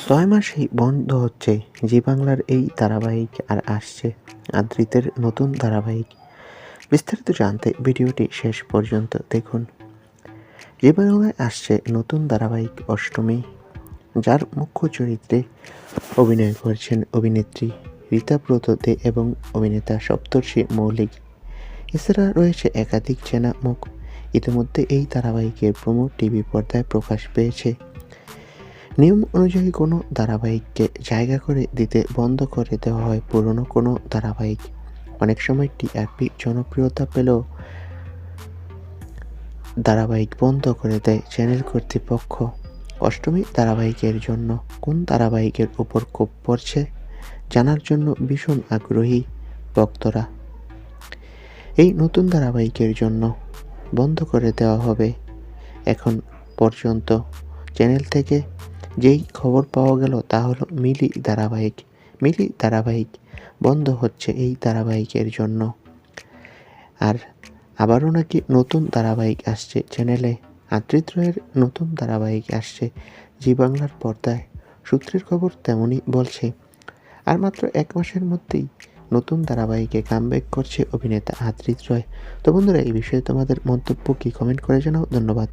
৬ মাসেই বন্ধ হচ্ছে জি বাংলার এই ধারাবাহিক আর আসছে আদ্রিতের নতুন ধারাবাহিক। বিস্তারিত জানতে ভিডিওটি শেষ পর্যন্ত দেখুন। জি বাংলায় আসছে নতুন ধারাবাহিক অষ্টমী, যার মুখ্য চরিত্রে অভিনয় করছেন অভিনেত্রী ঋতাব্রত দে এবং অভিনেতা সপ্তর্ষি মৌলিক। এছাড়া রয়েছে একাধিক চেনা মুখ। ইতিমধ্যে এই ধারাবাহিকের প্রোমো টিভি পর্দায় প্রকাশ পেয়েছে। নিয়ম অনুযায়ী কোনো ধারাবাহিককে জায়গা করে দিতে বন্ধ করে দেওয়া হয় পুরনো কোনো ধারাবাহিক। অনেক সময় টিআরপি জনপ্রিয়তা পেলেও ধারাবাহিক বন্ধ করে দেয় চ্যানেল কর্তৃপক্ষ। অষ্টমী ধারাবাহিকের জন্য কোন ধারাবাহিকের উপর কোপ পড়ছে জানার জন্য ভীষণ আগ্রহী ভক্তরা। এই নতুন ধারাবাহিকের জন্য বন্ধ করে দেওয়া হবে এখন পর্যন্ত চ্যানেল থেকে যেই খবর পাওয়া গেল তা হলো মিলি ধারাবাহিক বন্ধ হচ্ছে এই ধারাবাহিকের জন্য। আর আবারও নাকি নতুন ধারাবাহিক আসছে চ্যানেলে। আদ্রিত রয়ের নতুন ধারাবাহিক আসছে জি বাংলার পর্দায়, সূত্রের খবর তেমনই বলছে। আর মাত্র 1 মাসের মধ্যেই নতুন ধারাবাহিকে কামব্যাক করছে অভিনেতা আদ্রিত রয়। তো বন্ধুরা, এই বিষয়ে তোমাদের মন্তব্য কি কমেন্ট করে জানাও। ধন্যবাদ।